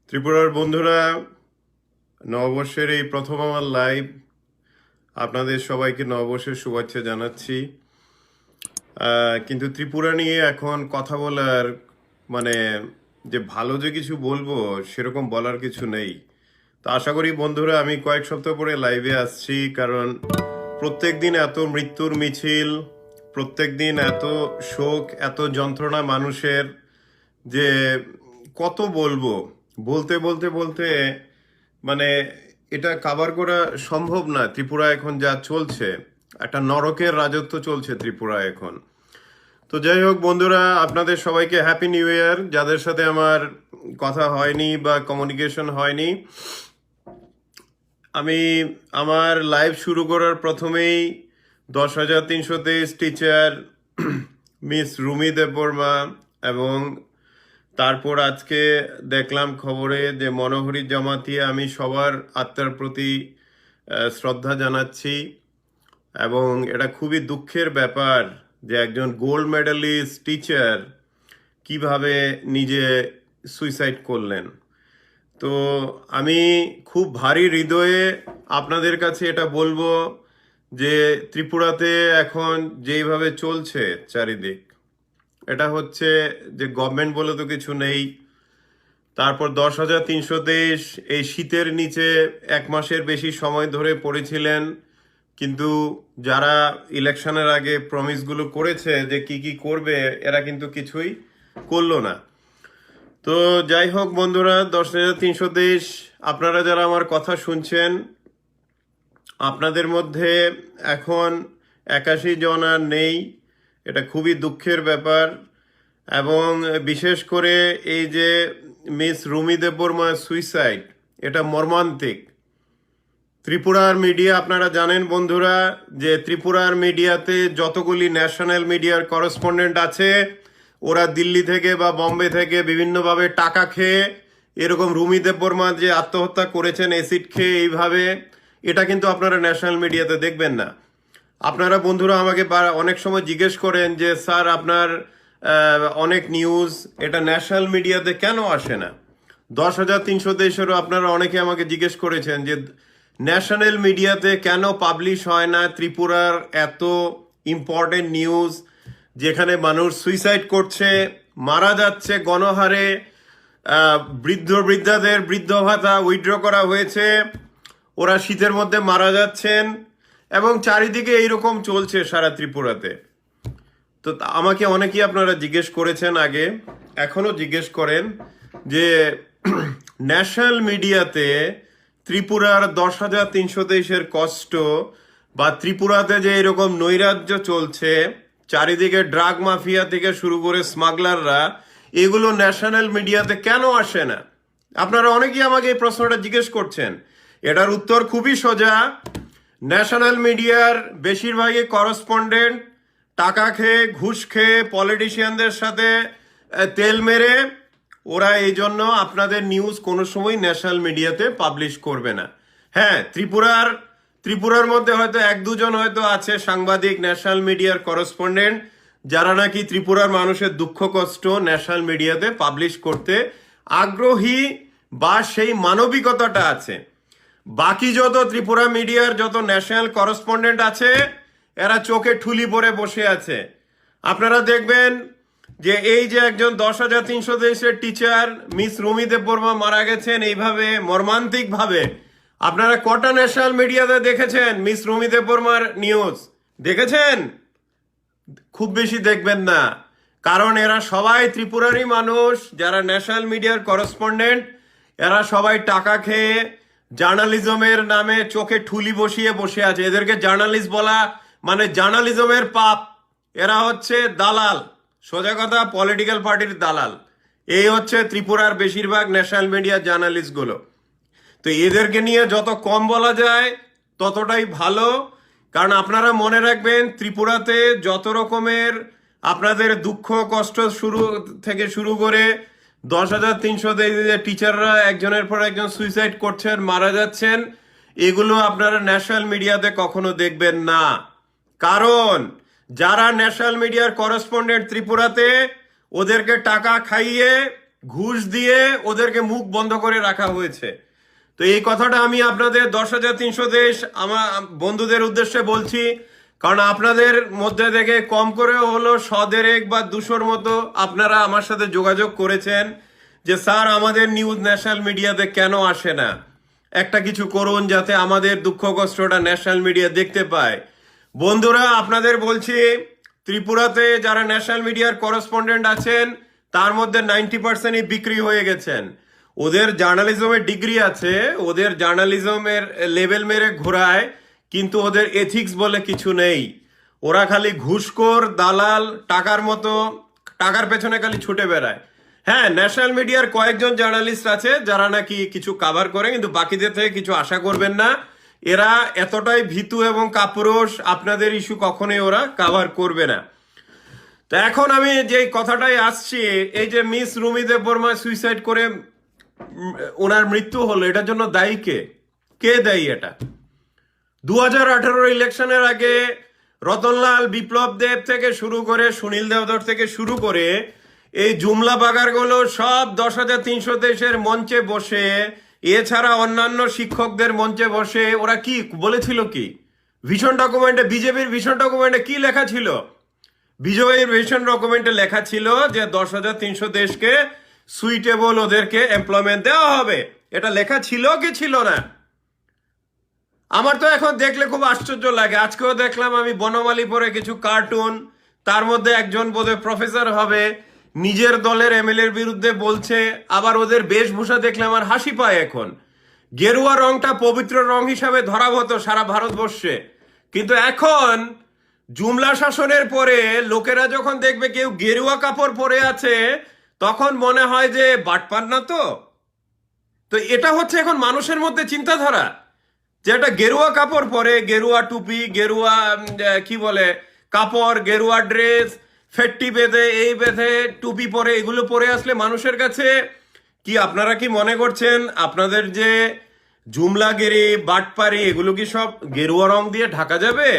ত্রিপুরার বন্ধুরা, নববর্ষের এই প্রথম আমার লাইভ। আপনাদের সবাইকে নববর্ষের শুভেচ্ছা জানাচ্ছি। কিন্তু ত্রিপুরা নিয়ে এখন কথা বলার মানে যে ভালো যে কিছু বলবো সেরকম বলার কিছু নেই। তো আশা করি বন্ধুরা, আমি কয়েক সপ্তাহ পরে লাইভে আসছি, কারণ প্রত্যেক দিন এত মৃত্যুর মিছিল, প্রত্যেক দিন এত শোক, এত যন্ত্রণা মানুষের, যে কত বলবো, বলতে বলতে বলতে মানে এটা কাভার করা সম্ভব না। ত্রিপুরা এখন যা চলছে, একটা নরকের রাজত্ব চলছে ত্রিপুরা এখন। তো যাই হোক বন্ধুরা, আপনাদের সবাইকে হ্যাপি নিউ ইয়ার। যাদের সাথে আমার কথা হয়নি বা কমিউনিকেশন হয়নি, আমি আমার লাইভ শুরু করার প্রথমেই 10,323 টিচার মিস রুমি দেববর্মা, এবং তারপর আজকে দেখলাম খবরে যে মনোহরি জমাতিয়া, আমি সবার আত্মার প্রতি শ্রদ্ধা জানাচ্ছি। এবং এটা খুবই দুঃখের ব্যাপার যে একজন গোল্ড মেডালিস্ট টিচার কিভাবে নিজে সুইসাইড করলেন। তো আমি খুব ভারী হৃদয়ে আপনাদের কাছে এটা বলবো যে ত্রিপুরাতে এখন যেইভাবে চলছে চারিদিক, এটা হচ্ছে যে গভর্নমেন্ট বলে তো কিছু নেই। তারপর 10,323 এই শীতের নিচে এক মাসের বেশি সময় ধরে পড়েছিলেন, কিন্তু যারা ইলেকশনের আগে প্রমিসগুলো করেছে যে কি কি করবে, এরা কিন্তু কিছুই করলো না। তো যাই হোক বন্ধুরা, 10,323 আপনারা যারা আমার কথা শুনছেন, আপনাদের মধ্যে এখন 81 জন আর নেই। এটা খুবই দুঃখের ব্যাপার। এবং বিশেষ করে এই যে মিস রুমি দেববর্মার সুইসাইড, এটা মর্মান্তিক। ত্রিপুরার মিডিয়া, আপনারা জানেন বন্ধুরা, যে ত্রিপুরার মিডিয়াতে যতগুলি ন্যাশনাল মিডিয়ার করেসপন্ডেন্ট আছে, ওরা দিল্লি থেকে বা বম্বে থেকে বিভিন্নভাবে টাকা খেয়ে এরকম রুমি দেববর্মা যে আত্মহত্যা করেছেন অ্যাসিড খেয়ে এইভাবে, এটা কিন্তু আপনারা ন্যাশনাল মিডিয়াতে দেখবেন না। আপনারা বন্ধুরা আমাকে অনেক সময় জিজ্ঞেস করেন যে স্যার, আপনার অনেক নিউজ এটা ন্যাশনাল মিডিয়াতে কেন আসে না? 10,323-এরও আপনারা অনেকে আমাকে জিজ্ঞেস করেছেন যে ন্যাশনাল মিডিয়াতে কেন পাবলিশ হয় না ত্রিপুরার এত ইম্পর্টেন্ট নিউজ, যেখানে মানুষ সুইসাইড করছে, মারা যাচ্ছে গণহারে, বৃদ্ধাদের বৃদ্ধ ভাতা উইথড্র করা হয়েছে, ওরা শীতের মধ্যে মারা যাচ্ছেন, এবং চারিদিকে এইরকম চলছে সারা ত্রিপুরাতে। তো আমাকে অনেকেই আপনারা জিজ্ঞেস করেছেন আগে, এখনো জিজ্ঞেস করেন যে ন্যাশনাল মিডিয়াতে ত্রিপুরার 10,323-এর কষ্ট, বা ত্রিপুরাতে যে এরকম নৈরাজ্য চলছে, চারিদিকে ড্রাগ মাফিয়া থেকে শুরু করে স্মাগলাররা, এগুলো ন্যাশনাল মিডিয়াতে কেন আসে না? আপনারা অনেকেই আমাকে এই প্রশ্নটা জিজ্ঞেস করছেন। এটার উত্তর খুবই সোজা। ন্যাশনাল মিডিয়ার বেশিরভাগই করেসপন্ডেন্ট টাকা খেয়ে, ঘুষ খেয়ে, পলিটিশিয়ানদের সাথে তেল মেরে, ওরা এই জন্য আপনাদের নিউজ কোনো সময় ন্যাশনাল মিডিয়াতে পাবলিশ করবে না। হ্যাঁ, ত্রিপুরার মধ্যে হয়তো এক দুজন হয়তো আছে সাংবাদিক, ন্যাশনাল মিডিয়ার করেসপন্ডেন্ট, যারা নাকি ত্রিপুরার মানুষের দুঃখ কষ্ট ন্যাশনাল মিডিয়াতে পাবলিশ করতে আগ্রহী, বা সেই মানবিকতাটা আছে। বাকি যত ত্রিপুরা মিডিয়ার যত ন্যাশনাল করেসপন্ডেন্ট আছে, এরা চোখে ঠুলি পরে বসে আছে। আপনারা দেখবেন যে এই যে একজন 10,323-এর টিচার মিস রুমি দেববর্মা মারা গেছেন এইভাবে মর্মান্তিক ভাবে, আপনারা কটা ন্যাশনাল মিডিয়াতে দেখেছেন মিস রুমি দেববর্মার নিউজ? দেখেছেন? খুব বেশি দেখবেন না, কারণ এরা সবাই ত্রিপুরারই মানুষ। যারা ন্যাশনাল মিডিয়ার করেসপন্ডেন্ট, এরা সবাই টাকা খেয়ে জার্নালিজমের নামে চোখে ঠুলি বসিয়ে বসে আছে। এদেরকে জার্নালিস্ট বলা মানে জার্নালিজমের পাপ। এরা হচ্ছে দালাল, সোজা কথা পলিটিক্যাল পার্টির দালাল। এই হচ্ছে ত্রিপুরার বেশিরভাগ ন্যাশনাল মিডিয়ার জার্নালিস্টগুলো। তো এদেরকে নিয়ে যত কম বলা যায় ততটাই ভালো। কারণ আপনারা মনে রাখবেন, ত্রিপুরাতে যত রকমের আপনাদের দুঃখ কষ্ট শুরু করে 10,323 টিচাররা একজনের পর একজন সুইসাইড করছেন, মারা যাচ্ছেন, এগুলো আপনারা ন্যাশনাল মিডিয়াতে কখনো দেখবেন না। কারণ যারা ন্যাশনাল মিডিয়ার করেসপন্ডেন্ট ত্রিপুরাতে, ওদেরকে টাকা খাইয়ে ঘুষ দিয়ে ওদেরকে মুখ বন্ধ করে রাখা হয়েছে। তো এই কথাটা আমি আপনাদের 10,300 দেশ আমার বন্ধুদের উদ্দেশ্যে বলছি, কারণ আপনাদের মধ্যে থেকে কম করে হলো 100 বা 200 মতো আপনারা আমার সাথে যোগাযোগ করেছেন যে স্যার আমাদের নিউজ ন্যাশনাল মিডিয়াতে কেন আসে না, একটা কিছু করুন যাতে আমাদের দুঃখ কষ্টটা ন্যাশনাল মিডিয়া দেখতে পায়। বন্ধুরা আপনাদের বলছি, ত্রিপুরাতে যারা ন্যাশনাল মিডিয়ার করেসপন্ডেন্ট আছেন তার মধ্যে 90%ই বিক্রি হয়ে গেছেন। ওদের জার্নালিজমের ডিগ্রি আছে, ওদের জার্নালিজমের লেভেল মেরে ঘোরায়, কিন্তু ওদের এথিক্স বলে কিছু নেই। ওরা খালি ঘুষখোর দালাল, টাকার মতো টাকার পেছনে খালি ছুটে বেড়ায়। হ্যাঁ, ন্যাশনাল মিডিয়ার কয়েকজন জার্নালিস্ট আছে যারা নাকি কিছু কাভার করে, কিন্তু বাকিদের থেকে কিছু আশা করবেন না। এরা এতটাই ভীতু এবং কাপুরুষ, আপনাদের ইস্যু কখনোই ওরা কাভার করবে না। তো এখন আমি যে কথাটাই আসছি, এই যে মিস রুমি দেববর্মা সুইসাইড করে ওনার মৃত্যু হলো, এটার জন্য দায়ী কে? কে দায়ী এটা? 2018 ইলেকশনের আগে রতনলাল, বিপ্লব দেব থেকে শুরু করে সুনীল দেওধর থেকে শুরু করে এই জুমলা বাগারগুলো সব 10,300 দেশের মঞ্চে বসে, এছাড়া অন্যান্য শিক্ষকদের মঞ্চে বসে ওরা কি বলেছিল? কি ভিশন ডকুমেন্টে, বিজেপির ভিশন ডকুমেন্টে কি লেখা ছিল? বিজয়ের ভিশন ডকুমেন্টে লেখা ছিল যে 10,300 দেশকে সুইটেবল ওদেরকে এমপ্লয়মেন্ট দেওয়া হবে। এটা লেখা ছিল কি ছিল না? আমার তো এখন দেখলে খুব আশ্চর্য লাগে। আজকেও দেখলাম আমি বনমালী পরে কিছু কার্টুন, তার মধ্যে একজন বোধহয় প্রফেসর হবে, নিজের দলের এমএলএর বিরুদ্ধে বলছে। আবার ওদের বেশভূষা দেখলে আমার হাসি পায়। এখন গেরুয়া রংটা পবিত্র রং হিসাবে ধরা হতো সারা ভারতবর্ষে, কিন্তু এখন জুমলা শাসনের পরে লোকেরা যখন দেখবে কেউ গেরুয়া কাপড় পরে আছে, তখন মনে হয় যে বাটপার না। তো তো এটা হচ্ছে এখন মানুষের মধ্যে চিন্তাধারা, যে একটা গেরুয়া কাপড় পরে, গেরুয়া টুপি, গেরুয়া কি বলে কাপড়, গেরুয়া ড্রেস, ফেট্টি বেঁধে, এই বেঁধে টুপি পরে, এগুলো পরে আসলে মানুষের কাছে কি, আপনারা কি মনে করছেন আপনাদের যে জুমলাগিরি, বাটপারি, এগুলো কি সব গেরুয়া রং দিয়ে ঢাকা যাবে?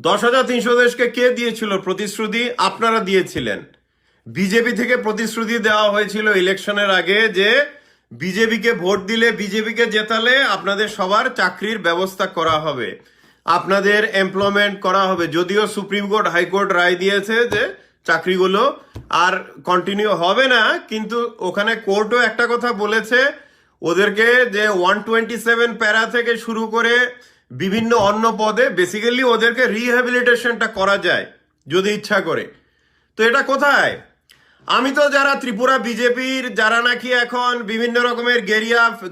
10,300 দেশকে কে দিয়েছিল প্রতিশ্রুতি? আপনারা দিয়েছিলেন। বিজেপি থেকে প্রতিশ্রুতি দেওয়া হয়েছিল ইলেকশনের আগে যে বিজেপিকে ভোট দিলে, বিজেপিকে জেতালে আপনাদের সবার চাকরির ব্যবস্থা করা হবে, আপনাদের এমপ্লয়মেন্ট করা হবে। যদিও সুপ্রিম কোর্ট, হাইকোর্ট রায় দিয়েছে যে চাকরিগুলো আর কন্টিনিউ হবে না, কিন্তু ওখানে কোর্টও একটা কথা বলেছে, ওদেরকে যে 127 প্যারা থেকে শুরু করে বিভিন্ন অন্য পদে বেসিক্যালি ওদেরকে রিহ্যাবিলিটেশনটা করা যায় যদি ইচ্ছা করে। তো এটা কোথায়? আমি তো যারা ত্রিপুরা বিজেপির, যারা নাকি এখন বিভিন্ন রকমের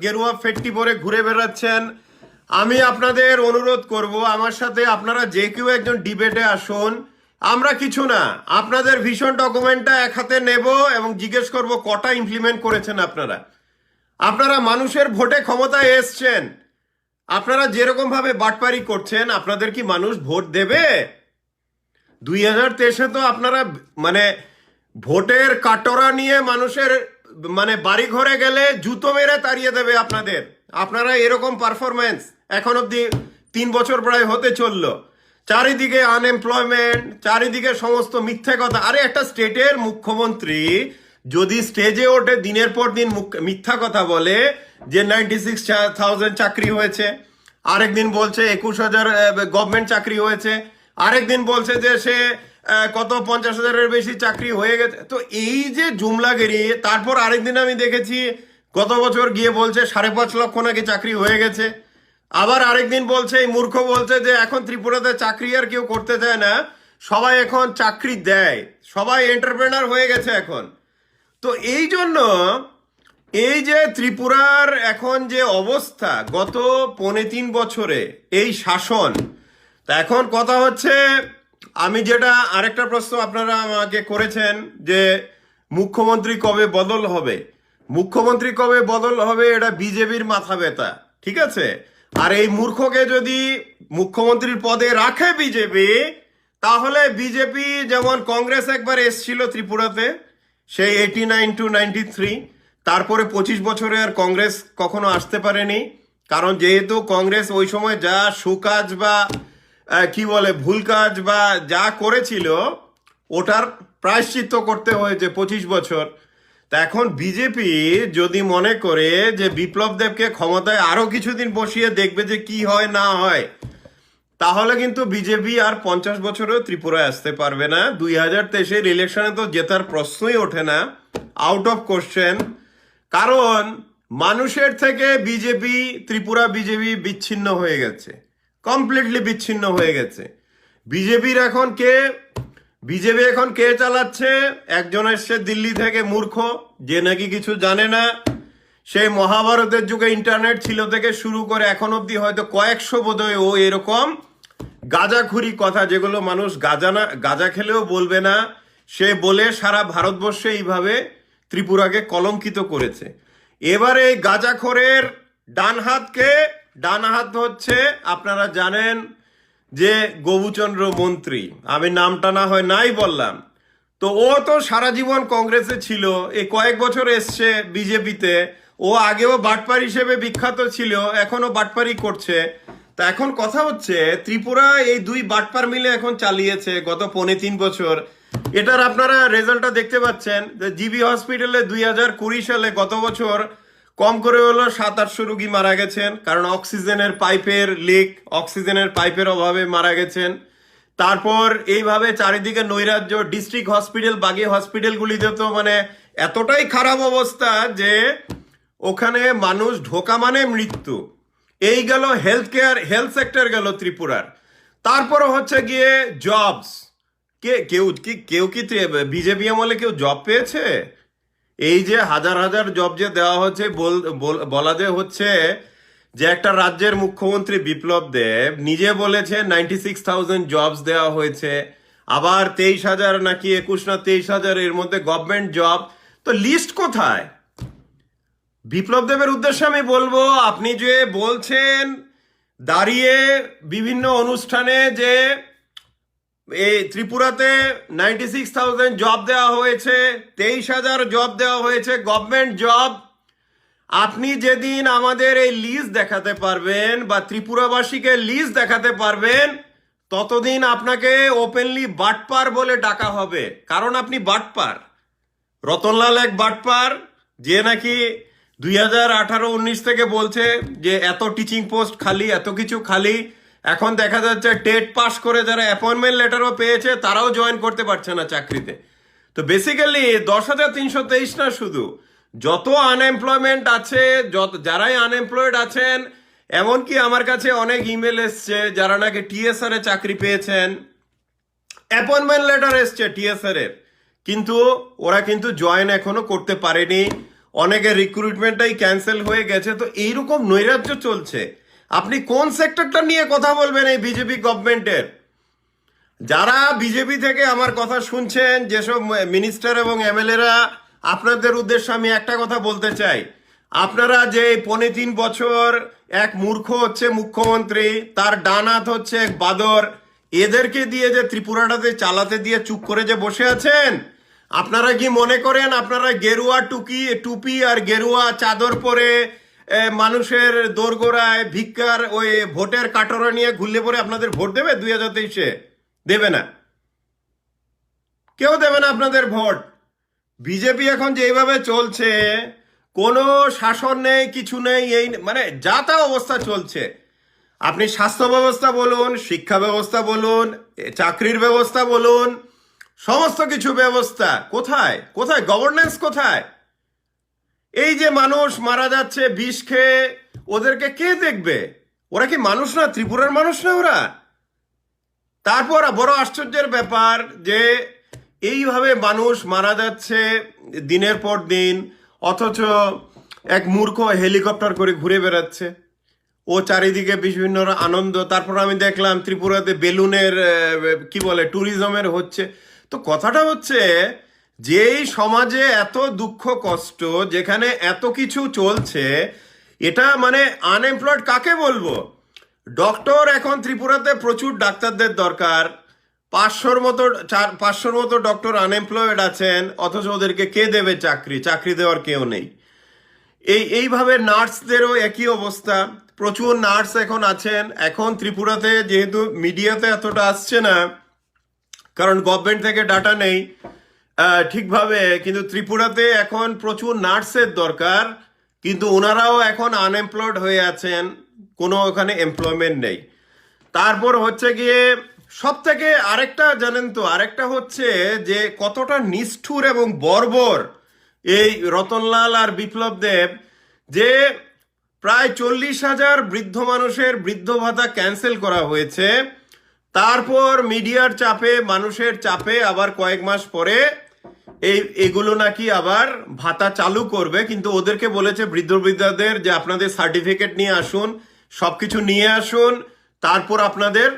গেরুয়া ফেট্টি পরে ঘুরে বেড়াচ্ছেন, আমি আপনাদের অনুরোধ করব আমার সাথে আপনারা যে কেউ একজন ডিবেটে আসুন। আমরা কিছু না, আপনাদের ভিশন ডকুমেন্টটা এক হাতে নেব এবং জিজ্ঞেস করব কটা ইমপ্লিমেন্ট করেছেন আপনারা। আপনারা মানুষের ভোটে ক্ষমতায় এসছেন, আপনারা যেরকম ভাবে বাটপারি করছেন, আপনাদের কি মানুষ ভোট দেবে? 2023-এ তো আপনারা মানে ভোটের কাটরা নিয়ে মানুষের মানে বাড়ি ঘরে গেলে জুতো মেরে তাড়িয়ে দেবে আপনাদের। আপনারা এরকম পারফরমেন্স এখন অব্দি 3 বছর প্রায় হতে চললো। চারিদিকে আনএমপ্লয়মেন্ট, চারিদিকে সমস্ত মিথ্যে কথা। আরে একটা স্টেটের মুখ্যমন্ত্রী যদি স্টেজে ওঠে দিনের পর দিন মিথ্যা কথা বলে যে 96,000 চাকরি হয়েছে, আরেকদিন বলছে 21,000 গভর্নমেন্ট চাকরি হয়েছে, আরেকদিন বলছে যে সে কত 50,000-এর বেশি চাকরি হয়ে গেছে। তো এই যে জুমলাগিরি, তারপর আরেকদিন আমি দেখেছি গত বছর গিয়ে বলছে 5.5 লক্ষ নাকি চাকরি হয়ে গেছে। আবার আরেকদিন বলছে, এই মূর্খ বলছে যে এখন ত্রিপুরাতে চাকরি আর কেউ করতে চায় না, সবাই এখন চাকরি দেয়, সবাই এন্টারপ্রেনার হয়ে গেছে এখন। তো এই জন্য এই যে ত্রিপুরার এখন যে অবস্থা, গত 3.5 বছরে এই শাসন, তা এখন কথা হচ্ছে, আমি যেটা আরেকটা প্রশ্ন আপনারা আমাকে করেছেন যে মুখ্যমন্ত্রী কবে বদল হবে, মুখ্যমন্ত্রী কবে বদল হবে এটা বিজেপির মাথা ব্যথা, ঠিক আছে। আর এই মূর্খকে যদি মুখ্যমন্ত্রীর পদে রাখে বিজেপি, তাহলে বিজেপি যেমন কংগ্রেস একবার এসছিল ত্রিপুরাতে, সেই 89 to 93, তারপরে 25 বছরে আর কংগ্রেস কখনো আসতে পারেনি। কারণ যেহেতু কংগ্রেস ওই সময় যা সুকাজ বা কি বলে ভুল কাজ বা যা করেছিল, ওটার প্রায়শ্চিত্ত করতে হয়েছে 25 বছর। তা এখন বিজেপি যদি মনে করে যে বিপ্লব দেবকে ক্ষমতায় আরো কিছুদিন বসিয়ে দেখবে যে কি হয় না হয়, তাহলে কিন্তু বিজেপি আর 50 বছরেও ত্রিপুরায় আসতে পারবে না। 2023-এর ইলেকশনে তো জেতার প্রশ্নই ওঠে না, আউট অফ কোশ্চেন। কারণ মানুষের থেকে বিজেপি, ত্রিপুরা বিজেপি বিচ্ছিন্ন হয়ে গেছে, কমপ্লিটলি বিচ্ছিন্ন হয়ে গেছে। বিজেপির এখন কে বিজেপি এখন কে চালাচ্ছে? একজন এসছে দিল্লি থেকে, মূর্খ, যে নাকি কিছু জানে না। সেই মহাভারতের যুগে ইন্টারনেট ছিল থেকে শুরু করে এখন অব্দি হয়তো কয়েকশো বোধহয় ও এরকম গাঁজাখুরি কথা, যেগুলো মানুষ গাঁজা খেলেও বলবে না, সে বলে সারা ভারতবর্ষে এইভাবে ত্রিপুরাকে কলঙ্কিত করেছে। এবারে এই গাঁজাখোরের ডান হাত হচ্ছে, আপনারা জানেন যে গৌচন্দ্র মন্ত্রী, আমি নামটা না হয় নাই বললাম। তো ও তো সারা জীবন কংগ্রেসে ছিল, এই কয়েক বছর এসছে বিজেপিতে। ও আগেও বাটপার হিসেবে বিখ্যাত ছিল, এখনো বাটপারি করছে। তা এখন কথা হচ্ছে, ত্রিপুরা এই দুই বাটপার মিলে এখন চালিয়েছে গত 3.25 বছর। এটার আপনারা রেজাল্টটা দেখতে পাচ্ছেন। জিবি হসপিটালে 2020 সালে, গত বছর, কম করে হলো 700-800 রুগী মারা গেছেন, কারণ অক্সিজেনের পাইপের লিক, অক্সিজেনের পাইপের অভাবে মারা গেছেন। তারপর এইভাবে চারিদিকে নৈরাজ্য, ডিস্ট্রিক্ট হসপিটাল, বাকি হসপিটালগুলিতে তো মানে এতটাই খারাপ অবস্থা যে ওখানে মানুষ ঢোকা মানে মৃত্যু। এই গেল হেলথ সেক্টর গেল ত্রিপুরার। তারপরও হচ্ছে গিয়ে জবস, কেউ কি বিজেপি আমলে কেউ জব পেয়েছে? এই যে হাজার হাজার জব যে দেওয়া হচ্ছে, বলা যে হচ্ছে যে একটা রাজ্যের মুখ্যমন্ত্রী বিপ্লব দেব নিজে বলেছে 96,000 জবস দেওয়া হয়েছে, আবার 23,000 নাকি 21 না 23,000 এর মধ্যে গভর্নমেন্ট জব। তো লিস্ট কোথায়? বিপ্লব দেবের উদ্দেশ্যে আমি বলবো, আপনি যে বলছেন দাঁড়িয়ে বিভিন্ন অনুষ্ঠানে যে এই ত্রিপুরাতে 96,000 জব দেওয়া হয়েছে, 23,000 জব দেওয়া হয়েছে গভর্নমেন্ট জব, আপনি যেদিন আমাদের এই লিস্ট দেখাতে পারবেন বা ত্রিপুরাবাসীকে লিস্ট দেখাতে পারবেন, ততদিন আপনাকে ওপেনলি বাটপার বলে ডাকা হবে। কারণ আপনি বাটপার। রতনলাল এক বাটপার, যে নাকি 2018-19 থেকে বলছে যে এত টিচিং পোস্ট খালি, এত কিছু খালি। এখন দেখা যাচ্ছে টেট পাস করে যারা অ্যাপয়েন্টমেন্ট লেটারও পেয়েছে তারাও জয়েন করতে পারছে না চাকরিতে। তো বেসিক্যালি 10,323 না, শুধু যত আনএমপ্লয়মেন্ট আছে, যারাই আনএমপ্লয়েড আছেন, এমনকি আমার কাছে অনেক ইমেল এসছে যারা নাকি টিএসআর এ চাকরি পেয়েছেন, অ্যাপয়েন্টমেন্ট লেটার এসছে টিএসআর এর, কিন্তু ওরা কিন্তু জয়েন এখনো করতে পারেনি। অনেকের রিক্রুটমেন্টটাই ক্যান্সেল হয়ে গেছে। তো এইরকম নৈরাজ্য চলছে। আপনি কোন সেক্টরটা নিয়ে কথা বলবেন এই বিজেপি গভর্নমেন্টের? যারা বিজেপি থেকে আমার কথা শুনছেন, যেসব মিনিস্টার এবং এমএলএরা, আপনাদের উদ্দেশ্যে আমি একটা কথা বলতে চাই। আপনারা যে 3.25 বছর এক মূর্খ হচ্ছে মুখ্যমন্ত্রী, তার ডান হাত হচ্ছে এক বাদর, এদেরকে দিয়ে যে ত্রিপুরাটাতে চালাতে দিয়ে চুপ করে যে বসে আছেন, আপনারা কি মনে করেন আপনারা গেরুয়া টুপি আর গেরুয়া চাদর পরে মানুষের দোরগোড়ায় ভিক্ষার ওই ভোটের কাটরা নিয়ে ঘুরলে পরে আপনাদের ভোট দেবে? 2023-এ দেবে না, কেউ দেবে না আপনাদের ভোট। বিজেপি এখন যেভাবে চলছে, কোনো শাসন নেই, কিছু নেই, এই মানে যা তা অবস্থা চলছে। আপনি স্বাস্থ্য ব্যবস্থা বলুন, শিক্ষা ব্যবস্থা বলুন, চাকরির ব্যবস্থা বলুন, সমস্ত কিছু ব্যবস্থা কোথায় কোথায় গভর্নেন্স কোথায়? এই যে মানুষ মারা যাচ্ছে বিষ খেয়ে, ওদেরকে কে দেখবে? ওরা কি মানুষ না? ত্রিপুরার মানুষ না ওরা? তারপর বড় আশ্চর্যের ব্যাপার যে এইভাবে মানুষ মারা যাচ্ছে দিনের পর দিন, অথচ এক মূর্খ হেলিকপ্টার করে ঘুরে বেড়াচ্ছে, ও চারিদিকে বিভিন্ন আনন্দ। তারপর আমি দেখলাম ত্রিপুরাতে বেলুনের কি বলে ট্যুরিজমের হচ্ছে। তো কথাটা হচ্ছে যে এই সমাজে এত দুঃখ কষ্ট, যেখানে এত কিছু চলছে, এটা মানে আনএমপ্লয়েড কাকে বলবো? ডক্টর এখন ত্রিপুরাতে প্রচুর ডাক্তারদের দরকার, 500-র মতো ডক্টর আনএমপ্লয়েড আছেন, অথচ ওদেরকে কে দেবে চাকরি দেওয়ার কেউ নেই। এইভাবে নার্সদেরও একই অবস্থা, প্রচুর নার্স এখন আছেন। এখন ত্রিপুরাতে যেহেতু মিডিয়াতে এতটা আসছে না, কারণ গভর্নমেন্ট থেকে ডাটা নেই, ঠিকভাবে, কিন্তু ত্রিপুরাতে এখন প্রচুর নার্সের দরকার, কিন্তু ওনারাও এখন আনএমপ্লয়েড হয়ে আছেন, কোনো ওখানে এমপ্লয়মেন্ট নেই। তারপর হচ্ছে গিয়ে সব থেকে আরেকটা জানেন তো, আরেকটা হচ্ছে যে কতটা নিষ্ঠুর এবং বর্বর এই রতনলাল আর বিপ্লব দেব, যে প্রায় 40,000 বৃদ্ধ মানুষের বৃদ্ধ ভাতা ক্যান্সেল করা হয়েছে। তারপর মিডিয়ার চাপে, মানুষের চাপে আবার কয়েক মাস পরে এগুলো নাকি আবার ভাতা চালু করবে, কিন্তু ওদেরকে বলেছে বৃদ্ধ বৃদ্ধাদের যে আপনাদের সার্টিফিকেট নিয়ে আসুন, সবকিছু নিয়ে আসুন, তারপর আপনাদের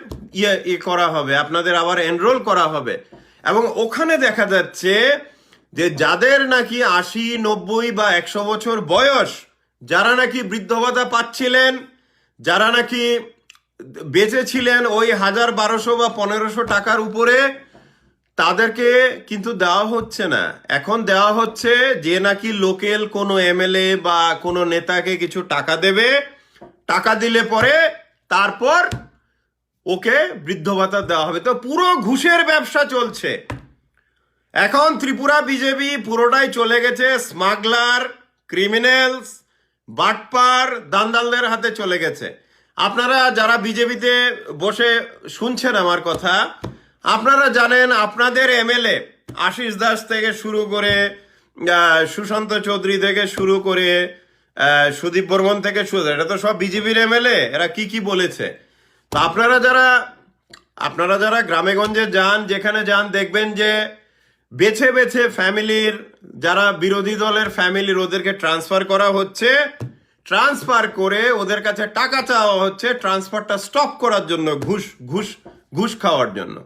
করা হবে, আপনাদের আবার এনরোল করা হবে। এবং ওখানে দেখা যাচ্ছে যে যাদের নাকি 80, 90 বা 100 বছর বয়স, যারা নাকি বৃদ্ধ ভাতা পাচ্ছিলেন, যারা নাকি বেঁচে ছিলেন ওই 1,000, 1,200 বা 1,500 টাকার উপরে, তাদেরকে কিন্তু দেওয়া হচ্ছে না। এখন দেওয়া হচ্ছে যে নাকি লোকাল কোনো এমএলএ বা কোনো নেতাকে কিছু টাকা দেবে, টাকা দিলে পরে তারপর ওকে বৃদ্ধ ভাতা দেওয়া হবে। তো পুরো ঘুষের ব্যবসা চলছে এখন। ত্রিপুরা বিজেপি পুরোটাই চলে গেছে স্মাগলার, ক্রিমিনালস, বাটপার, দান্দালদের হাতে চলে গেছে। আপনারা যারা বিজেপিতে বসে শুনছেন আমার কথা, আপনারা জানেন আপনাদের এমএলএ আশিস দাস থেকে শুরু করে, সুশান্ত চৌধুরী থেকে শুরু করে, সুদীপ বর্মন থেকে শুরু, এটা তো সব বিজেপির এমএলএ। এরা কি কি বলেছে? তো আপনারা যারা গ্রামে গঞ্জে যান, যেখানে যান, দেখবেন যে বেছে বেছে ফ্যামিলির, যারা বিরোধী দলের ফ্যামিলির, ওদেরকে ট্রান্সফার করা হচ্ছে, ট্রান্সফার করে ওদের কাছে টাকা চাওয়া হচ্ছে ট্রান্সফারটা স্টপ করার জন্য, ঘুষ খাওয়ার জন্য।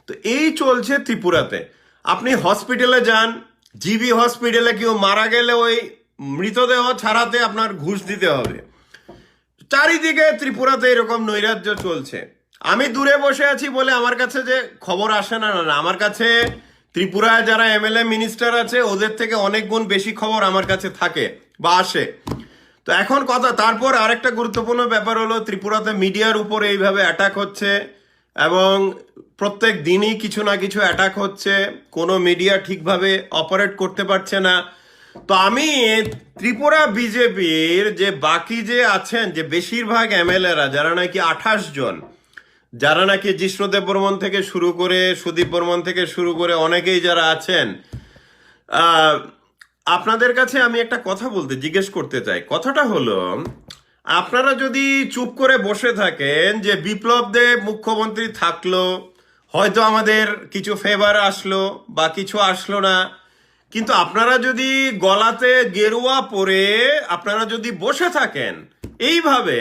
তো এই চলছে ত্রিপুরাতে। আপনি হসপিটালে যান, জিবি হসপিটালে কেউ মারা গেলে ওই মৃতদেহ ছাড়াতে আপনার ঘুষ দিতে হবে। চারিদিকে ত্রিপুরাতে এরকম নৈরাজ্য চলছে। আমি দূরে বসে আছি বলে আমার কাছে যে খবর আসে না, না, আমার কাছে ত্রিপুরায় যারা এমএলএ মিনিস্টার আছে ওদের থেকে অনেক গুণ বেশি খবর আমার কাছে থাকে বা আসে। তো এখন কথা, তারপর আরেকটা গুরুত্বপূর্ণ ব্যাপার হলো ত্রিপুরাতে মিডিয়ার উপর এইভাবে অ্যাটাক হচ্ছে, এবং প্রত্যেক দিনই কিছু না কিছু অ্যাটাক হচ্ছে, কোনো মিডিয়া ঠিকভাবে অপারেট করতে পারছে না। তো আমি ত্রিপুরা বিজেপির যে বাকি যে আছেন, যে বেশিরভাগ এমএলএরা, যারা নাকি 28 জন, যারা নাকি জিষ্ণুদেব বর্মন থেকে শুরু করে, সুদীপ বর্মন থেকে শুরু করে অনেকেই যারা আছেন, আপনাদের কাছে আমি একটা কথা বলতে জিজ্ঞেস করতে চাই। কথাটা হলো, আপনারা যদি চুপ করে বসে থাকেন যে বিপ্লব দেব মুখ্যমন্ত্রী থাকলো, হয়তো আমাদের কিছু ফেভার আসলো বা কিছু আসলো না, কিন্তু আপনারা যদি গলাতে গেরুয়া পরে আপনারা যদি বসে থাকেন এইভাবে,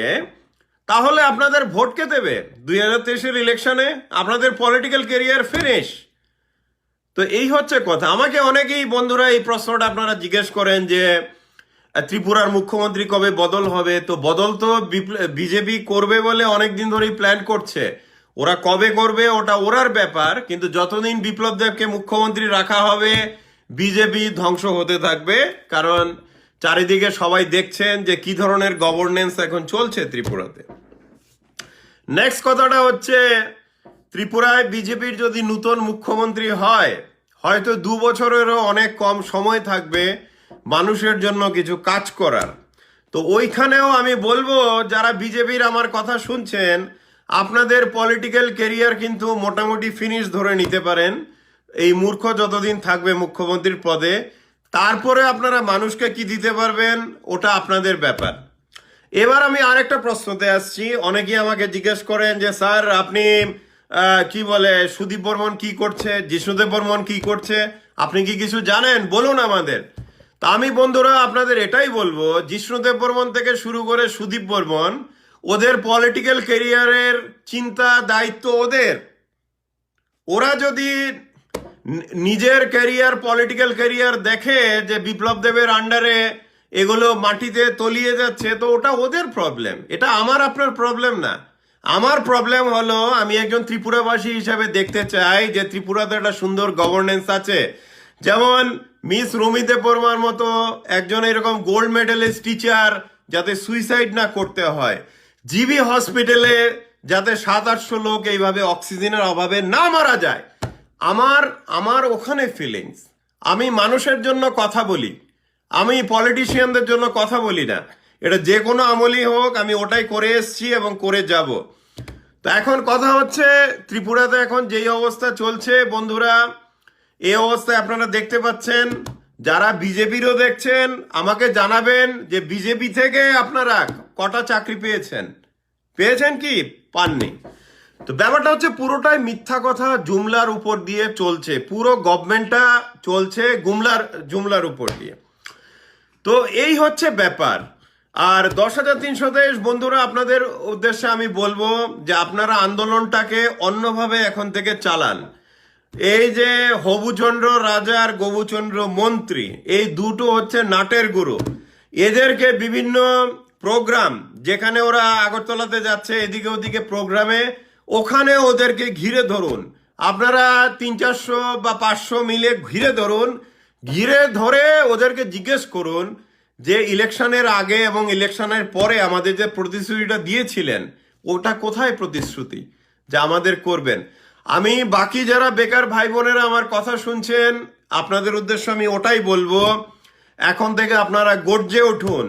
তাহলে আপনাদের ভোট কে দেবে 2023-এর ইলেকশনে? আপনাদের পলিটিক্যাল ক্যারিয়ার ফিনিশ। তো এই হচ্ছে কথা। আমাকে অনেকেই বন্ধুরা এই প্রশ্নটা আপনারা জিজ্ঞেস করেন যে ত্রিপুরার মুখ্যমন্ত্রী কবে বদল হবে। তো বদল তো বিজেপি করবে বলে অনেকদিন ধরেই প্ল্যান করছে। ওরা কবে করবে ওটা ওরার ব্যাপার, কিন্তু যতদিন বিপ্লব দেবকে মুখ্যমন্ত্রী রাখা হবে বিজেপি ধ্বংস হতে থাকবে। কারণ চারিদিকে সবাই দেখছেন যে কি ধরনের গভর্নেন্স এখন চলছে ত্রিপুরাতে। নেক্সট কথাটা হচ্ছে, ত্রিপুরায় বিজেপির যদি নতুন মুখ্যমন্ত্রী হয়, হয়তো 2 বছরেরও অনেক কম সময় থাকবে মানুষের জন্য কিছু কাজ করার। তো ওইখানেও আমি বলবো, যারা বিজেপির আমার কথা শুনছেন, আপনাদের পলিটিক্যাল ক্যারিয়ার কিন্তু মোটামুটি ফিনিশ ধরে নিতে পারেন এই মূর্খ যতদিন থাকবে মুখ্যমন্ত্রীর পদে। তারপরে আপনারা মানুষকে কি দিতে পারবেন ওটা আপনাদের ব্যাপার। এবার আমি আরেকটা প্রশ্নতে আসছি। অনেকেই আমাকে জিজ্ঞেস করেন যে স্যার আপনি কি বলে সুদীপ বর্মন কি করছে, জিষ্ণুদেব বর্মন কি করছে, আপনি কি কিছু জানেন, বলুন আমাদের। তা আমি বন্ধুরা আপনাদের এটাই বলবো, জিষ্ণুদেব বর্মন থেকে শুরু করে সুদীপ বর্মন, ওদের পলিটিক্যাল ক্যারিয়ারের চিন্তা দায়িত্ব ওদের। ওরা যদি নিজের ক্যারিয়ার, পলিটিক্যাল ক্যারিয়ার দেখে যে বিপ্লব দেবের আন্ডারে এগুলো মাটিতে তলিয়ে যাচ্ছে, তো ওটা ওদের প্রবলেম, এটা আমার আপনার প্রবলেম না। আমার প্রবলেম হলো, আমি একজন ত্রিপুরাবাসী হিসাবে দেখতে চাই যে ত্রিপুরাতে একটা সুন্দর গভর্নেন্স আছে। যেমন মিস রুমিদেব বর্মার মতো একজন এরকম গোল্ড মেডেলিস্ট টিচার যাতে সুইসাইড না করতে হয়, জিবি হসপিটালে যাতে 700-800 লোক এইভাবে অক্সিজেনের অভাবে না মারা যায়, আমার ওখানে ফিলিংস। আমি মানুষের জন্য কথা বলি, আমি পলিটিশিয়ানদের জন্য কথা বলি না। এটা যে কোনো আমলই হোক, আমি ওটাই করে এসেছি এবং করে যাব। তো এখন কথা হচ্ছে, ত্রিপুরাতে এখন যেই অবস্থা চলছে বন্ধুরা, এই অবস্থায় আপনারা দেখতে পাচ্ছেন, যারা বিজেপিরও দেখছেন আমাকে জানাবেন যে বিজেপি থেকে আপনারা কটা চাকরি পেয়েছেন, পেয়েছেন কি পাননি। তো ব্যাপারটা হচ্ছে পুরোটাই মিথ্যা কথা, জুমলার উপর দিয়ে চলছে, পুরো গভর্নমেন্টটা চলছে জুমলার উপর দিয়ে। তো এই হচ্ছে ব্যাপার। আর 10,323 বন্ধুরা, আপনাদের উদ্দেশ্যে আমি বলবো যে আপনারা আন্দোলনটাকে অন্যভাবে এখন থেকে চালান। এই যে হবুচন্দ্র রাজা আর গবুচন্দ্র মন্ত্রী, এই দুটো হচ্ছে নাটের গুরু। এদেরকে বিভিন্ন প্রোগ্রাম, যেখানে ওরা আগরতলাতে যাচ্ছে এদিকে ওদিকে প্রোগ্রামে, ওখানে ওদেরকে ঘিরে ধরুন। আপনারা 300-400 বা 500 মিলে ঘিরে ধরুন। ঘিরে ধরে ওদেরকে জিজ্ঞেস করুন যে ইলেকশনের আগে এবং ইলেকশনের পরে আমাদের যে প্রতিশ্রুতিটা দিয়েছিলেন, ওটা কোথায় প্রতিশ্রুতি যে আমাদের করবেন। আমি বাকি যারা বেকার ভাই বোনেরা আমার কথা শুনছেন, আপনাদের উদ্দেশ্যে আমি ওটাই বলবো, এখন থেকে আপনারা গর্জে উঠুন।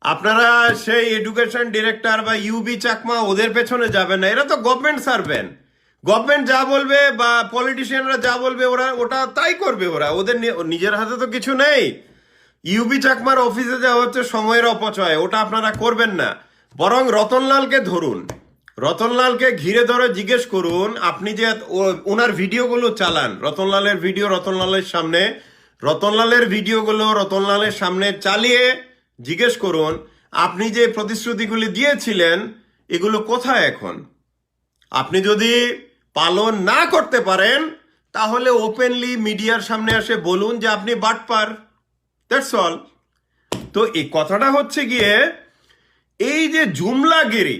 আপনারা সেই এডুকেশন ডিরেক্টর বা ইউবি চাকমা ওদের পেছনে যাবেন না, এরা তো গভর্নমেন্ট সার্ভেন্ট। গভর্নমেন্ট যা বলবে বা পলিটিশিয়ানরা যা বলবে ওটা তাই করবে। ওদের নিজের হাতে তো কিছু নেই। ইউবি চাকমার অফিসে যা হচ্ছে সময়ের অপচয়, ওটা আপনারা করবেন না। বরং রতনলালকে ধরুন, রতনলালকে ঘিরে ধরে জিজ্ঞেস করুন, আপনি যে ওনার ভিডিওগুলো চালান, রতনলালের ভিডিও রতনলালের সামনে, রতনলালের ভিডিওগুলো রতনলালের সামনে চালিয়ে জিজ্ঞেস করুন, আপনি যে প্রতিশ্রুতিগুলি দিয়েছিলেন এগুলো কোথায় এখন। আপনি যদি পালন না করতে পারেন তাহলে ওপেনলি মিডিয়ার সামনে এসে বলুন যে আপনি বাটপার, দ্যাটস অল। তো এই কথাটা হচ্ছে গিয়ে, এই যে জুমলাগিরি,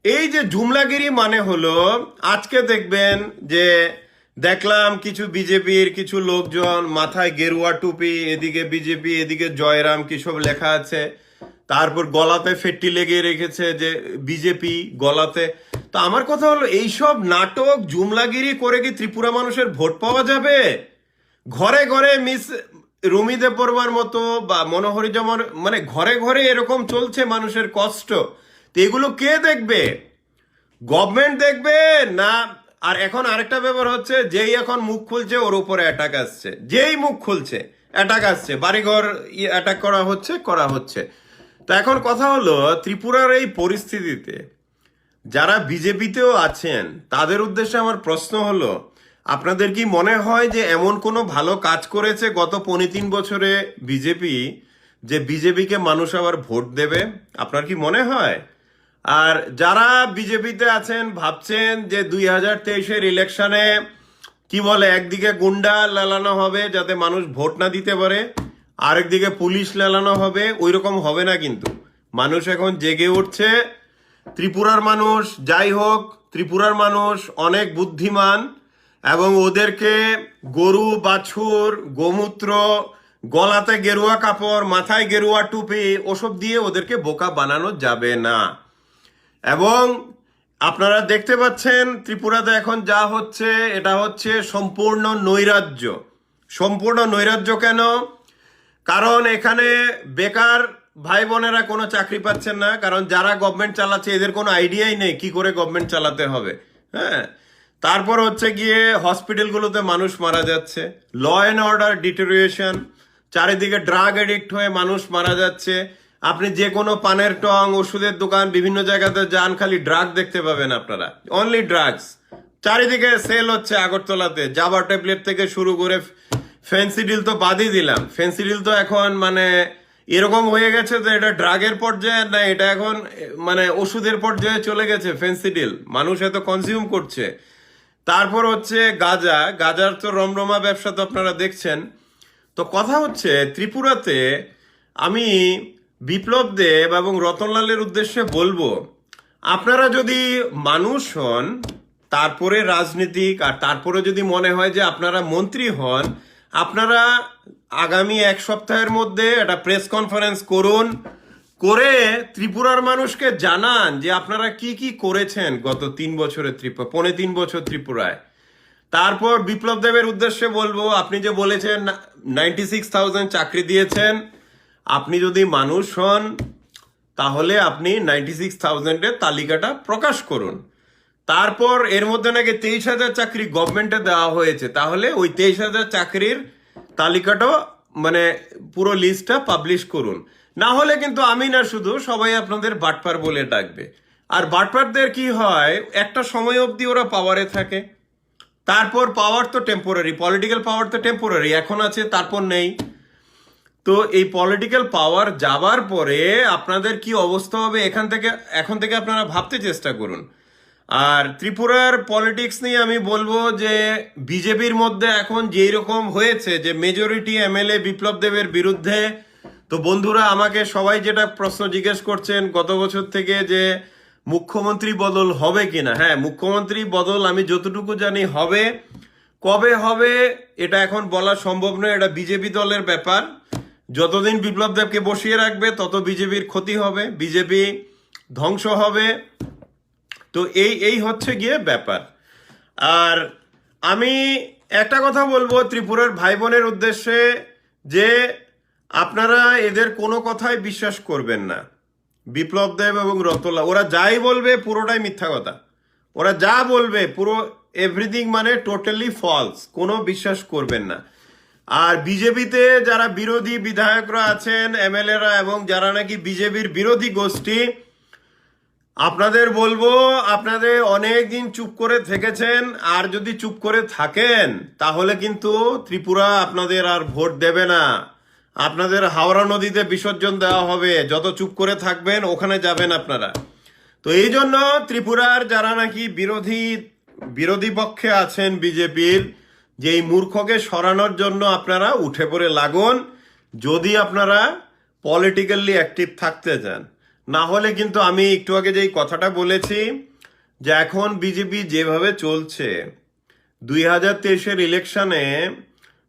এই যে জুমলাগিরি মানে হলো, আজকে দেখবেন যে দেখলাম কিছু বিজেপির কিছু লোকজন মাথায় গেরুয়া টুপি, এদিকে বিজেপি এদিকে জয়রাম কি সব লেখা আছে, তারপর গলাতে ফেট্টি লেগে রেখেছে যে বিজেপি গলাতে। তো আমার কথা হলো, এইসব নাটক জুমলাগিরি করে কি ত্রিপুরা মানুষের ভোট পাওয়া যাবে? ঘরে ঘরে মিস রুমি দেববর্মার মতো বা মনোহরি জমার, মানে ঘরে ঘরে এরকম চলছে মানুষের কষ্ট। তো এগুলো কে দেখবে? গভর্নমেন্ট দেখবে না? আর এখন আরেকটা ব্যাপার হচ্ছে, যেই এখন মুখ খুলছে ওর উপরে অ্যাটাক আসছে, যেই মুখ খুলছে অ্যাটাক আসছে, বাড়িঘর অ্যাটাক করা হচ্ছে। তো এখন কথা হলো, ত্রিপুরার এই পরিস্থিতিতে যারা বিজেপিতেও আছেন তাদের উদ্দেশ্যে আমার প্রশ্ন হলো, আপনাদের কি মনে হয় যে এমন কোনো ভালো কাজ করেছে গত 25 বছরে বিজেপি, যে বিজেপিকে মানুষ আবার ভোট দেবে? আপনার কি মনে হয়? আর যারা বিজেপিতে আছেন ভাবছেন যে 2023-এর ইলেকশনে কি বলে, একদিকে গুন্ডা লালানো হবে যাতে মানুষ ভোট না দিতে পারে, আরেকদিকে পুলিশ লালানো হবে, ওই রকম হবে না। কিন্তু মানুষ এখন জেগে উঠছে। ত্রিপুরার মানুষ যাই হোক, ত্রিপুরার মানুষ অনেক বুদ্ধিমান, এবং ওদেরকে গরু বাছুর গোমূত্র, গলাতে গেরুয়া কাপড়, মাথায় গেরুয়া টুপি, ওসব দিয়ে ওদেরকে বোকা বানানো যাবে না। এবং আপনারা দেখতে পাচ্ছেন ত্রিপুরাতে এখন যা হচ্ছে, এটা হচ্ছে সম্পূর্ণ নৈরাজ্য। সম্পূর্ণ নৈরাজ্য কেন? কারণ এখানে বেকার ভাই বোনেরা কোনো চাকরি পাচ্ছেন না, কারণ যারা গভর্নমেন্ট চালাচ্ছে এদের কোনো আইডিয়াই নেই কি করে গভর্নমেন্ট চালাতে হবে। হ্যাঁ, তারপর হচ্ছে গিয়ে হসপিটালগুলোতে মানুষ মারা যাচ্ছে, ল অ্যান্ড অর্ডার ডিটেরিয়েশন, চারিদিকে ড্রাগ এডিক্ট হয়ে মানুষ মারা যাচ্ছে। আপনি যে কোনো পানের টং, ওষুধের দোকান, বিভিন্ন জায়গাতে যান, খালি ড্রাগ দেখতে পাবেন আপনারা, অনলি ড্রাগস। চারিদিকে সেল হচ্ছে আগরতলাতে, জাবা ট্যাবলেট থেকে শুরু করে ফেন্সিডিল তো বাদই দিলাম। ফেন্সিডিল তো এখন মানে এরকম হয়ে গেছে যে এটা ড্রাগের পর্যায়ে না, এটা এখন মানে ওষুধের পর্যায়ে চলে গেছে ফেন্সিডিল, মানুষ এত কনজিউম করছে। তারপর হচ্ছে গাজার তো রমরমা ব্যবসা তো আপনারা দেখছেন। তো কথা হচ্ছে, ত্রিপুরাতে আমি বিপ্লব দেব এবং রতনলালের উদ্দেশ্যে বলবো, আপনারা যদি মানুষ হন, তারপরে রাজনীতিক, আর তারপরে যদি মনে হয় যে আপনারা মন্ত্রী হন, আপনারা আগামী 1 সপ্তাহের মধ্যে একটা প্রেস কনফারেন্স করুন, করে ত্রিপুরার মানুষকে জানান যে আপনারা কি কি করেছেন গত 3 বছরে, 3.5 বছর ত্রিপুরায়। তারপর বিপ্লব দেবের উদ্দেশ্যে বলবো, আপনি যে বলেছেন 96,000 চাকরি দিয়েছেন, আপনি যদি মানুষ হন তাহলে আপনি 96,000-এর তালিকাটা প্রকাশ করুন। তারপর এর মধ্যে নাকি 23,000 চাকরি গভর্নমেন্টে দেওয়া হয়েছে, তাহলে ওই 23,000 চাকরির তালিকাটাও মানে পুরো লিস্টটা পাবলিশ করুন। না হলে কিন্তু আমি না শুধু, সবাই আপনাদের বাটপার বলে ডাকবে। আর বাটপারদের কি হয়, একটা সময় অবধি ওরা পাওয়ারে থাকে, তারপর পাওয়ার তো টেম্পোরারি, পলিটিক্যাল পাওয়ার তো টেম্পোরারি, এখন আছে তারপর নেই। তো এই পলিটিক্যাল পাওয়ার যাবার পরে আপনাদের কি অবস্থা হবে এখন থেকে আপনারা ভাবতে চেষ্টা করুন। আর ত্রিপুরার পলিটিক্স নিয়ে আমি বলবো যে বিজেপির মধ্যে এখন যেই রকম হয়েছে যে মেজরিটি এমএলএ বিপ্লব দেবের বিরুদ্ধে, তো বন্ধুরা আমাকে সবাই যেটা প্রশ্ন জিজ্ঞেস করছেন গত বছর থেকে যে মুখ্যমন্ত্রী বদল হবে কিনা, হ্যাঁ মুখ্যমন্ত্রী বদল আমি যতটুকু জানি হবে। কবে হবে এটা এখন বলা সম্ভব নয়, এটা বিজেপি দলের ব্যাপার। যতদিন বিপ্লব দেবকে বসিয়ে রাখবে তত বিজেপির ক্ষতি হবে, বিজেপি ধ্বংস হবে। তো এই হচ্ছে গিয়ে ব্যাপার। আর আমি একটা কথা বলবো ত্রিপুরার ভাই বোনের উদ্দেশ্যে, যে আপনারা এদের কোনো কথাই বিশ্বাস করবেন না। বিপ্লব দেব এবং রতলা ওরা যাই বলবে পুরোটাই মিথ্যা কথা, ওরা যা বলবে পুরো এভরিথিং মানে টোটালি ফলস, কোনো বিশ্বাস করবেন না। আর বিজেপিতে যারা বিরোধী বিধায়করা আছেন, এমএলএরা, এবং যারা নাকি বিজেপির বিরোধী গোষ্ঠী, আপনাদের বলবো আপনাদের অনেক দিন চুপ করে থেকেছেন, আর যদি চুপ করে থাকেন তাহলে কিন্তু ত্রিপুরা আপনাদের আর ভোট দেবে না, আপনাদের হাওড়া নদীতে বিসর্জন দেওয়া হবে। যত চুপ করে থাকবেন ওখানে যাবেন আপনারা। তো এই জন্য ত্রিপুরার যারা নাকি বিরোধী পক্ষে আছেন বিজেপির, যে এই মূর্খকে সরানোর জন্য আপনারা উঠে পড়ে লাগুন, যদি আপনারা পলিটিক্যালি অ্যাক্টিভ থাকতে চান। না হলে কিন্তু আমি একটু আগে যেই কথাটা বলেছি যে এখন বিজেপি যেভাবে চলছে, 2023-এর ইলেকশনে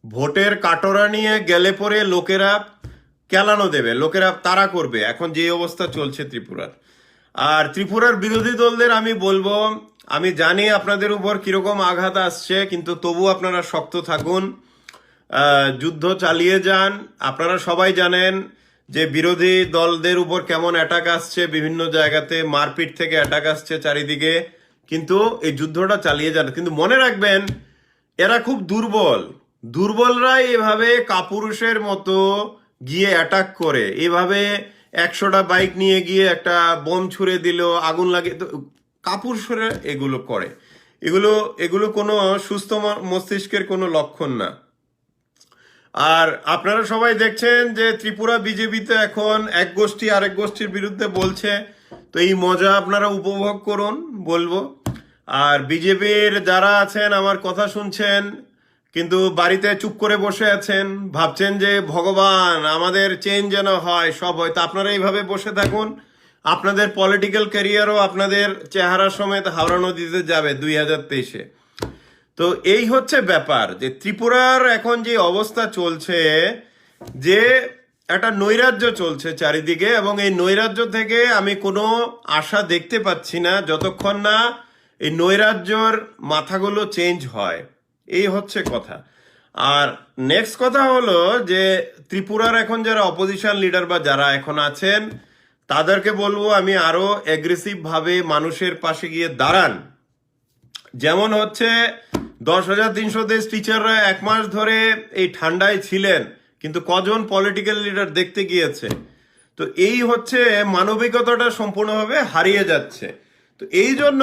ভোটের কাটরা নিয়ে গেলে পরে লোকেরা কেলানো দেবে, লোকেরা তাড়া করবে, এখন যে অবস্থা চলছে ত্রিপুরার। আর ত্রিপুরার বিরোধী দলদের আমি বলবো, আমি জানি আপনাদের উপর কিরকম আঘাত আসছে, কিন্তু তবু আপনারা শক্ত থাকুন, যুদ্ধ চালিয়ে যান। আপনারা সবাই জানেন যে বিরোধী দলদের উপর কেমন অ্যাটাক আসছে, বিভিন্ন জায়গাতে মারপিট থেকে অ্যাটাক আসছে চারিদিকে, কিন্তু এই যুদ্ধটা চালিয়ে যান। কিন্তু মনে রাখবেন এরা খুব দুর্বলরাই এভাবে কাপুরুষের মতো গিয়ে অ্যাটাক করে, এভাবে 100টা বাইক নিয়ে গিয়ে একটা বোম ছুড়ে দিল, আগুন লাগিয়ে, তো কাপুরুষরা এগুলো করে, এগুলো কোনো সুস্থ মস্তিষ্কের কোনো লক্ষণ না। আর আপনারা সবাই দেখছেন যে ত্রিপুরা বিজেপিতে এখন এক গোষ্ঠী আরেক গোষ্ঠীর বিরুদ্ধে বলছে, তো এই মজা আপনারা উপভোগ করুন বলবো। আর বিজেপির যারা আছেন আমার কথা শুনছেন কিন্তু বাড়িতে চুপ করে বসে আছেন, ভাবছেন যে ভগবান আমাদের চেঞ্জ যেন হয়, সব হয়, তো আপনারা এইভাবে বসে থাকুন, আপনাদের পলিটিক্যাল ক্যারিয়ারও আপনাদের চেহারা সমেত হাওড়া নদীতে যাবে 2023-এ। তো এই হচ্ছে ব্যাপার, যে ত্রিপুরার এখন যে অবস্থা চলছে, যে একটা নৈরাজ্য চলছে চারিদিকে, এবং এই নৈরাজ্য থেকে আমি কোনো আশা দেখতে পাচ্ছি না যতক্ষণ না এই নৈরাজ্যর মাথাগুলো চেঞ্জ হয়। এই হচ্ছে কথা। আর নেক্সট কথা হলো যে ত্রিপুরার এখন যারা অপোজিশন লিডার বা যারা এখন আছেন, তাদেরকে বলবো আমি আরো অ্যাগ্রেসিভ ভাবে মানুষের পাশে গিয়ে দাঁড়ান। যেমন হচ্ছে 10,300 টিচাররা 1 মাস ধরে এই ঠান্ডায় ছিলেন, কিন্তু কজন পলিটিক্যাল লিডার দেখতে গিয়েছে? তো এই হচ্ছে মানবিকতাটা সম্পূর্ণভাবে হারিয়ে যাচ্ছে। তো এই জন্য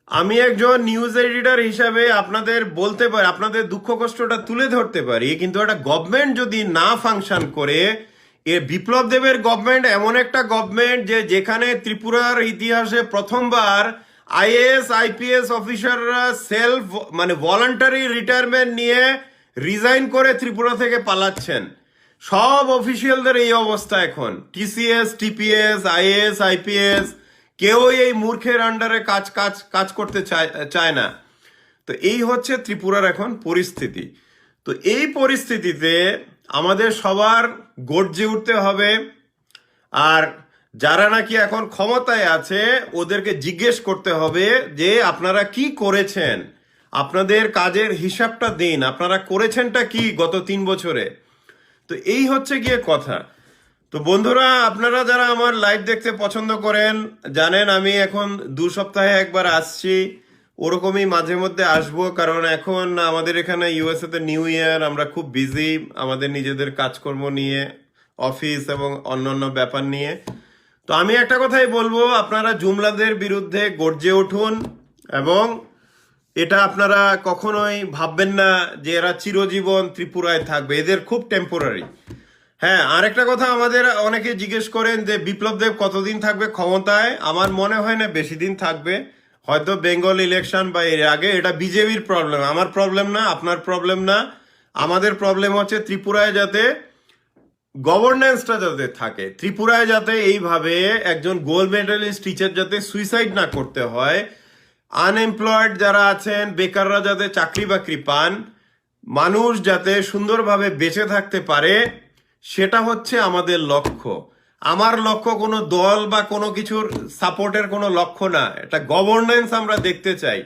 আমি একজন নিউজ এডিটর হিসাবে আপনাদের বলতে পারি, আপনাদের দুঃখ কষ্টটা তুলে ধরতে পারি, কিন্তু একটা গভর্নমেন্ট যদি না ফাংশন করে, এ বিপ্লব দেবের গভর্নমেন্ট এমন একটা গভর্নমেন্ট যেখানে ত্রিপুরার ইতিহাসে প্রথমবার আইএএস আইপিএস অফিসাররা মানে ভলান্টারি রিটায়ারমেন্ট নিয়ে রিজাইন করে ত্রিপুরা থেকে পালাচ্ছেন। সব অফিসিয়ালদের এই অবস্থা এখন, টিসিএস টিপিএস আইএএস আইপিএস, কেউই এই মূর্খের আন্ডারে কাজ করতে চায় না। তো এই হচ্ছে ত্রিপুরার এখন পরিস্থিতি। তো এই পরিস্থিতিতে আমাদের সবার গর্জে উঠতে হবে। আর যারা নাকি এখন ক্ষমতায় আছে ওদেরকে জিজ্ঞেস করতে হবে যে আপনারা কি করেছেন, আপনাদের কাজের হিসাবটা দিন, আপনারা করেছেনটা কি গত 3 বছরে। তো এই হচ্ছে গিয়ে কথা। তো বন্ধুরা, আপনারা যারা আমার লাইভ দেখতে পছন্দ করেন, জানেন আমি এখন 2 সপ্তাহে একবার আসছি, ওরকমই মাঝে মধ্যে আসবো, কারণ এখন আমাদের এখানে ইউএসএ তে নিউ ইয়ার, আমরা খুব বিজি আমাদের নিজেদের কাজকর্ম নিয়ে, অফিস এবং অন্যান্য ব্যাপার নিয়ে। তো আমি একটা কথাই বলবো, আপনারা জুমলাদের বিরুদ্ধে গর্জে উঠুন, এবং এটা আপনারা কখনোই ভাববেন না যে এরা চিরজীবন ত্রিপুরায় থাকবে, এদের খুব টেম্পোরারি। হ্যাঁ, আরেকটা কথা, আমাদের অনেকে জিজ্ঞেস করেন যে বিপ্লব দেব কতদিন থাকবে ক্ষমতায়। আমার মনে হয় না বেশি দিন থাকবে, হয়তো বেঙ্গল ইলেকশন বা এর আগে। এটা বিজেপির প্রবলেম, আমার প্রবলেম না, আপনার প্রবলেম না। আমাদের প্রবলেম হচ্ছে ত্রিপুরায় যাতে গভর্নেন্সটা যাতে থাকে, ত্রিপুরায় যাতে এইভাবে একজন গোল্ড মেডেলিস্ট টিচার যাতে সুইসাইড না করতে হয়, আনএমপ্লয়েড যারা আছেন, বেকাররা যাতে চাকরি বাকরি পান, মানুষ যাতে সুন্দরভাবে বেঁচে থাকতে পারে, সেটা হচ্ছে আমাদের লক্ষ্য। আমার লক্ষ্য কোনো দল বা কোনো কিছুর সাপোর্টের কোনো লক্ষ্য না, এটা গভর্নেন্স আমরা দেখতে চাই।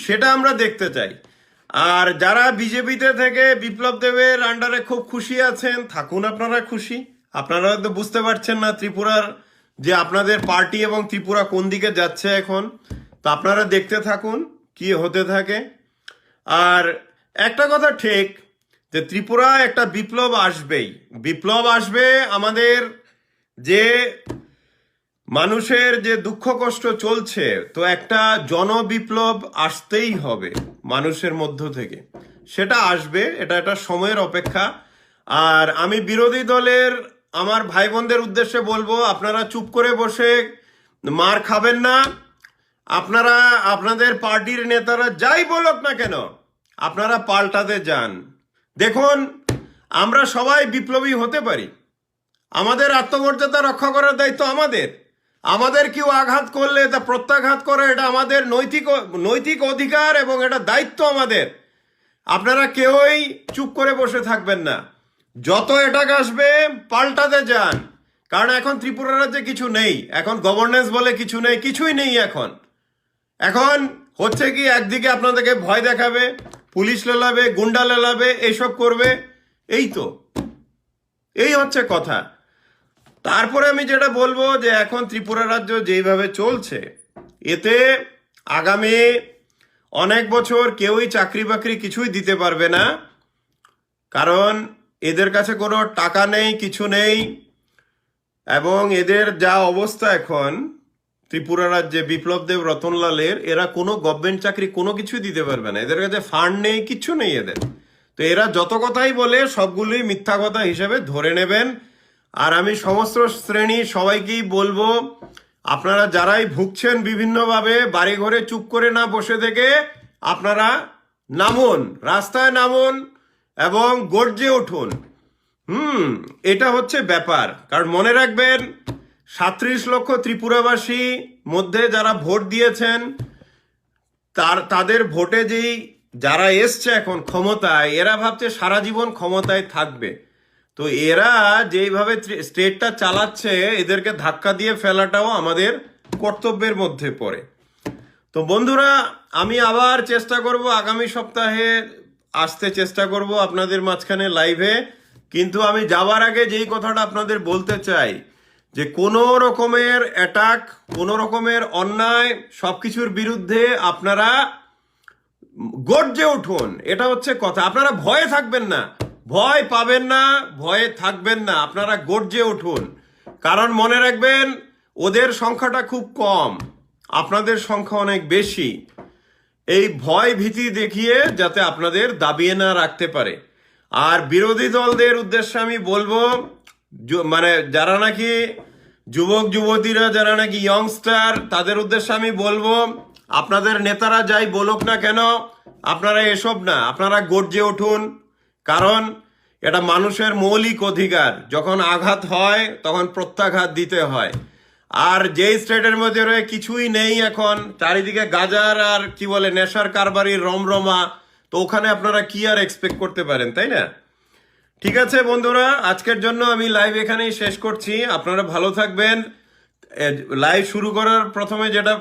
সেটা আমরা দেখতে চাই। আর যারা বিজেপিতে থেকে বিপ্লব দেবের আন্ডারে খুব খুশি আছেন, থাকুন, আপনারা খুশি। আপনারা তো বুঝতে পারছেন না ত্রিপুরার যে আপনাদের পার্টি এবং ত্রিপুরা কোন দিকে যাচ্ছে এখন। তো আপনারা দেখতে থাকুন কি হতে থাকে। আর একটা কথা ঠিক, যে ত্রিপুরায় একটা বিপ্লব আসবেই, বিপ্লব আসবে। আমাদের যে মানুষের যে দুঃখ কষ্ট চলছে, তো একটা জনবিপ্লব আসতেই হবে মানুষের মধ্য থেকে, সেটা আসবে, এটা একটা সময়ের অপেক্ষা। আর আমি বিরোধী দলের আমার ভাই বোনদের উদ্দেশ্যে বলবো, আপনারা চুপ করে বসে মার খাবেন না। আপনারা আপনাদের পার্টির নেতারা যাই বলুক না কেন, আপনারা পাল্টাতে যান। দেখুন, আমরা সবাই বিপ্লবী হতে পারি, আমাদের আত্মমর্যাদা রক্ষা করার দায়িত্ব আমাদের। আমাদের কেউ আঘাত করলে তা প্রত্যাঘাত করে, এটা আমাদের নৈতিক অধিকার এবং এটা দায়িত্ব আমাদের। আপনারা কেউই চুপ করে বসে থাকবেন না, যত অ্যাটাক আসবে পাল্টাতে যান। কারণ এখন ত্রিপুরা রাজ্যে কিছু নেই, এখন গভর্নেন্স বলে কিছু নেই, কিছুই নেই এখন। এখন হচ্ছে কি, একদিকে আপনাদেরকে ভয় দেখাবে, পুলিশ লেলাবে, গুন্ডা লেলাবে, এইসব করবে, এই হচ্ছে কথা। তারপরে আমি যেটা বলবো, যে এখন ত্রিপুরা রাজ্য যেইভাবে চলছে, এতে আগামী অনেক বছর কেউই চাকরি বাকরি কিছুই দিতে পারবে না, কারণ এদের কাছে কোনো টাকা নেই, কিছু নেই। এবং এদের যা অবস্থা এখন ত্রিপুরা রাজ্যে, বিপ্লব দেব, রতনলালের, এরা কোনো গভর্নমেন্ট চাকরি কোনো কিছুই দিতে পারবে না, এদের কাছে ফান্ড নেই, কিচ্ছু নেই এদের। তো এরা যত কথাই বলে সবগুলোই মিথ্যা কথা হিসেবে ধরে নেবেন। আর আমি সমস্ত শ্রেণী সবাইকেই বলবো, আপনারা যারাই ভুগছেন বিভিন্নভাবে, বাড়ি ঘরে চুপ করে না বসে থেকে আপনারা নামুন, রাস্তায় নামুন এবং গর্জে উঠুন। এটা হচ্ছে ব্যাপার। কারণ মনে রাখবেন, 37 লক্ষ ত্রিপুরাবাসী মধ্যে যারা ভোট দিয়েছেন, তাদের ভোটে যারা এসছে এখন ক্ষমতায়, এরা ভাবছে সারা জীবন ক্ষমতায় থাকবে। তো এরা যেইভাবে স্টেটটা চালাচ্ছে, এদেরকে ধাক্কা দিয়ে ফেলাটাও আমাদের কর্তব্যের মধ্যে পড়ে। তো বন্ধুরা, আমি আবার চেষ্টা করব, আগামী সপ্তাহে আসতে চেষ্টা করব আপনাদের মাঝখানে লাইভে। কিন্তু আমি যাওয়ার আগে যেই কথাটা আপনাদের বলতে চাই, যে কোনো রকমের অ্যাটাক, কোনো রকমের অন্যায়, সবকিছুর বিরুদ্ধে আপনারা গর্জে উঠুন, এটা হচ্ছে কথা। আপনারা ভয়ে থাকবেন না, ভয় পাবেন না, ভয়ে থাকবেন না, আপনারা গর্জে উঠুন। কারণ মনে রাখবেন, ওদের সংখ্যাটা খুব কম, আপনাদের সংখ্যা অনেক বেশি। এই ভয় ভীতি দেখিয়ে যাতে আপনাদের দাবিয়ে না রাখতে পারে। আর বিরোধী দলদের উদ্দেশ্যে আমি বলবো, মানে যারা নাকি যুবক যুবতীরা, যারা নাকি ইয়ংস্টার, তাদের উদ্দেশ্যে আমি বলবো, আপনাদের নেতারা যাই বলুক না কেন, আপনারা এসব না, আপনারা গর্জে উঠুন। কারণ এটা মানুষের মৌলিক অধিকার, যখন আঘাত হয় তখন প্রত্যাঘাত দিতে হয়। আর যেই স্টেটের মধ্যে রয়ে কিছুই নেই এখন, চারিদিকে গাজার আর কি বলে নেশার কারবারির রমরমা, তো ওখানে আপনারা কি আর এক্সপেক্ট করতে পারেন, তাই না? ঠিক আছে বন্ধুরা, আজকের জন্য আমি লাইভ এখানেই শেষ করছি। আপনারা ভালো থাকবেন। লাইভ শুরু করার প্রথমে যেটা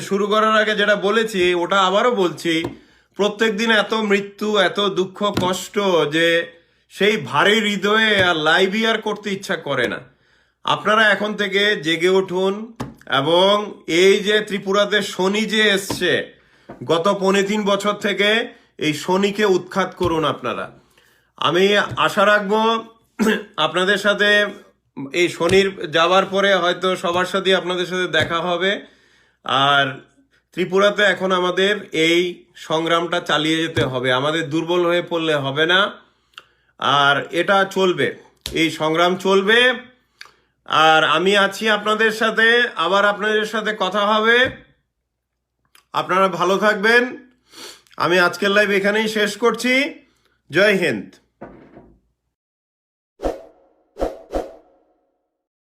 শুরু করার আগে যেটা বলেছি ওটা আবারও বলছি, প্রত্যেক দিন এত মৃত্যু, এত দুঃখ কষ্ট যে সেই ভারী হৃদয়ে আর লাইভই আর করতে ইচ্ছা করে না। আপনারা এখন থেকে জেগে উঠুন এবং এই যে ত্রিপুরাতে শনি যে এসছে গত ৩.৫ বছর থেকে, এই শনিকে উৎখাত করুন আপনারা। আমি আশা রাখবো আপনাদের সাথে এই শনির যাওয়ার পরে হয়তো সবার সাথে আপনাদের সাথে দেখা হবে। আর ত্রিপুরাতে এখন আমাদের এই সংগ্রামটা চালিয়ে যেতে হবে, আমাদের দুর্বল হয়ে পড়লে হবে না। আর এটা চলবে, এই সংগ্রাম চলবে। আর আমি আছি আপনাদের সাথে, আবার আপনাদের সাথে কথা হবে। আপনারা ভালো থাকবেন। আমি আজকের লাইভ এখানেই শেষ করছি। জয় হিন্দ।